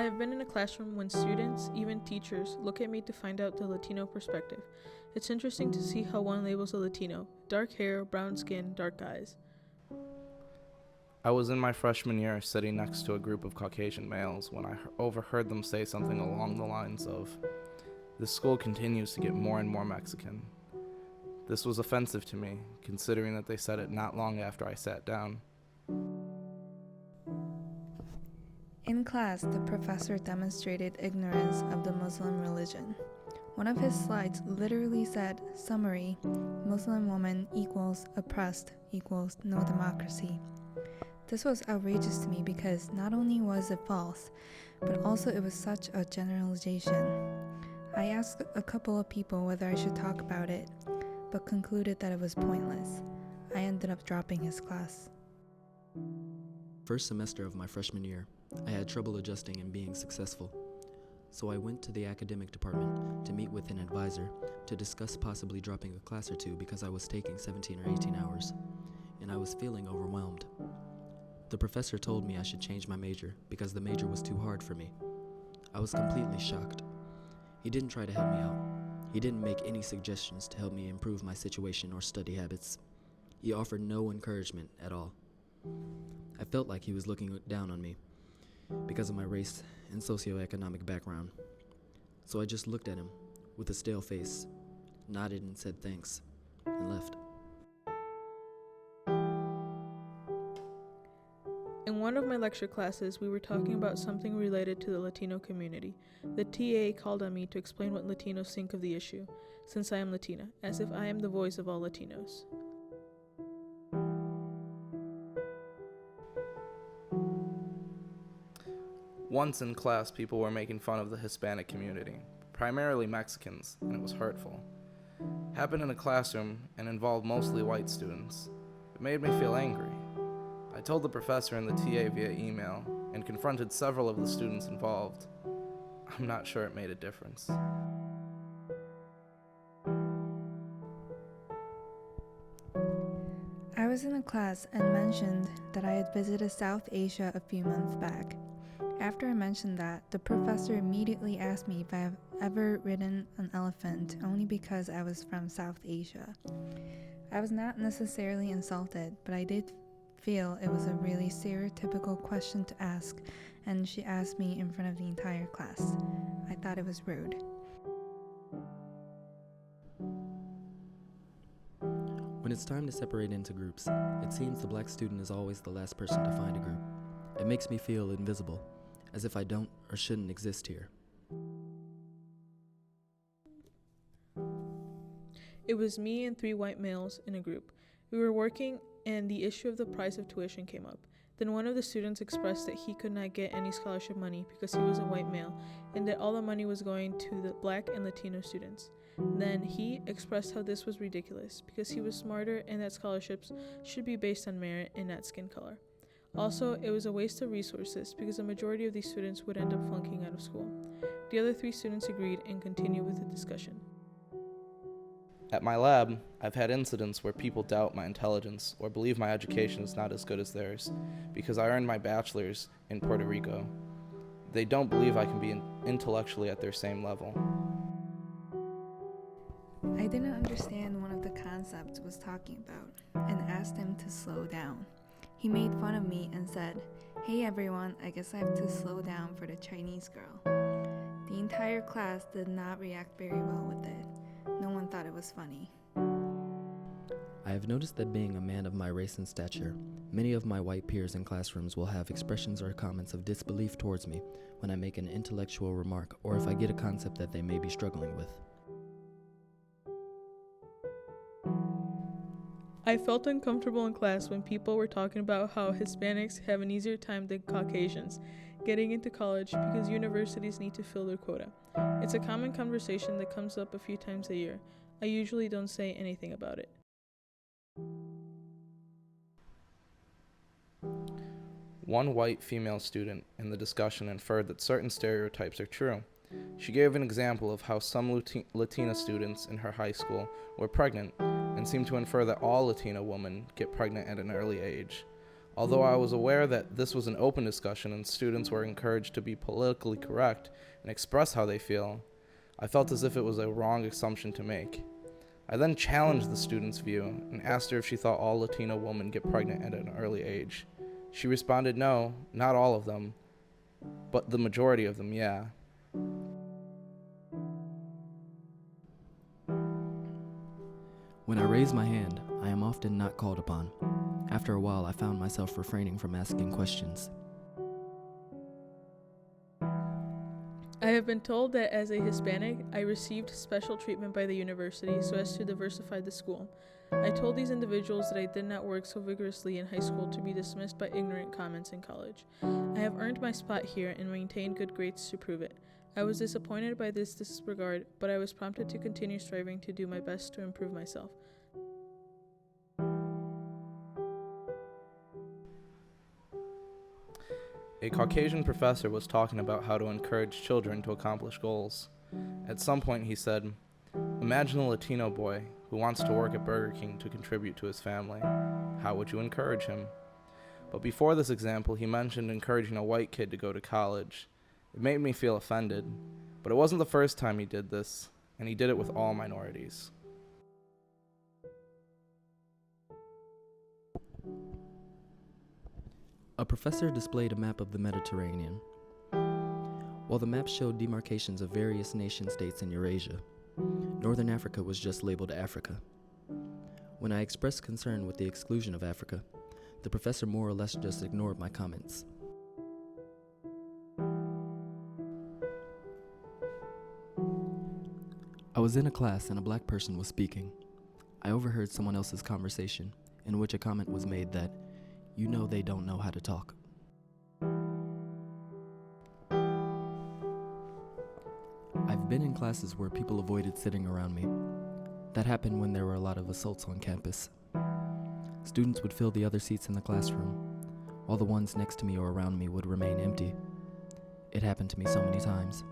I have been in a classroom when students, even teachers, look at me to find out the Latino perspective. It's interesting to see how one labels a Latino: dark hair, brown skin, dark eyes. I was in my freshman year sitting next to a group of Caucasian males when I overheard them say something along the lines of, "This school continues to get more and more Mexican." This was offensive to me, considering that they said it not long after I sat down. In class, the professor demonstrated ignorance of the Muslim religion. One of his slides literally said, summary, Muslim woman equals oppressed equals no democracy. This was outrageous to me because not only was it false, but also it was such a generalization. I asked a couple of people whether I should talk about it, but concluded that it was pointless. I ended up dropping his class. First semester of my freshman year, I had trouble adjusting and being successful. So I went to the academic department to meet with an advisor to discuss possibly dropping a class or two because I was taking 17 or 18 hours, and I was feeling overwhelmed. The professor told me I should change my major because the major was too hard for me. I was completely shocked. He didn't try to help me out. He didn't make any suggestions to help me improve my situation or study habits. He offered no encouragement at all. I felt like he was looking down on me because of my race and socioeconomic background. So I just looked at him with a stale face, nodded and said thanks, and left. In one of my lecture classes, we were talking about something related to the Latino community. The TA called on me to explain what Latinos think of the issue, since I am Latina, as if I am the voice of all Latinos. Once in class, people were making fun of the Hispanic community, primarily Mexicans, and it was hurtful. Happened in a classroom and involved mostly white students. It made me feel angry. I told the professor and the TA via email and confronted several of the students involved. I'm not sure it made a difference. I was in a class and mentioned that I had visited South Asia a few months back. After I mentioned that, the professor immediately asked me if I have ever ridden an elephant only because I was from South Asia. I was not necessarily insulted, but I did feel it was a really stereotypical question to ask, and she asked me in front of the entire class. I thought it was rude. When it's time to separate into groups, it seems the black student is always the last person to find a group. It makes me feel invisible, as if I don't or shouldn't exist here. It was me and 3 white males in a group. We were working and the issue of the price of tuition came up. Then one of the students expressed that he could not get any scholarship money because he was a white male and that all the money was going to the black and Latino students. Then he expressed how this was ridiculous because he was smarter and that scholarships should be based on merit and not skin color. Also, it was a waste of resources because the majority of these students would end up flunking out of school. The other 3 students agreed and continued with the discussion. At my lab, I've had incidents where people doubt my intelligence or believe my education is not as good as theirs because I earned my bachelor's in Puerto Rico. They don't believe I can be intellectually at their same level. I didn't understand one of the concepts was talking about and asked him to slow down. He made fun of me and said, "Hey everyone, I guess I have to slow down for the Chinese girl." The entire class did not react very well with it. No one thought it was funny. I have noticed that being a man of my race and stature, many of my white peers in classrooms will have expressions or comments of disbelief towards me when I make an intellectual remark or if I get a concept that they may be struggling with. I felt uncomfortable in class when people were talking about how Hispanics have an easier time than Caucasians getting into college because universities need to fill their quota. It's a common conversation that comes up a few times a year. I usually don't say anything about it. One white female student in the discussion inferred that certain stereotypes are true. She gave an example of how some Latina students in her high school were pregnant and seemed to infer that all Latina women get pregnant at an early age. Although I was aware that this was an open discussion and students were encouraged to be politically correct and express how they feel, I felt as if it was a wrong assumption to make. I then challenged the student's view and asked her if she thought all Latino women get pregnant at an early age. She responded no, not all of them, but the majority of them, yeah. When I raise my hand, I am often not called upon. After a while, I found myself refraining from asking questions. I have been told that as a Hispanic, I received special treatment by the university so as to diversify the school. I told these individuals that I did not work so vigorously in high school to be dismissed by ignorant comments in college. I have earned my spot here and maintained good grades to prove it. I was disappointed by this disregard, but I was prompted to continue striving to do my best to improve myself. A Caucasian professor was talking about how to encourage children to accomplish goals. At some point he said, "Imagine a Latino boy who wants to work at Burger King to contribute to his family. How would you encourage him?" But before this example, he mentioned encouraging a white kid to go to college. It made me feel offended, but it wasn't the first time he did this, and he did it with all minorities. A professor displayed a map of the Mediterranean. While the map showed demarcations of various nation-states in Eurasia, Northern Africa was just labeled Africa. When I expressed concern with the exclusion of Africa, the professor more or less just ignored my comments. I was in a class and a black person was speaking. I overheard someone else's conversation in which a comment was made that, "You know they don't know how to talk." I've been in classes where people avoided sitting around me. That happened when there were a lot of assaults on campus. Students would fill the other seats in the classroom, while the ones next to me or around me would remain empty. It happened to me so many times.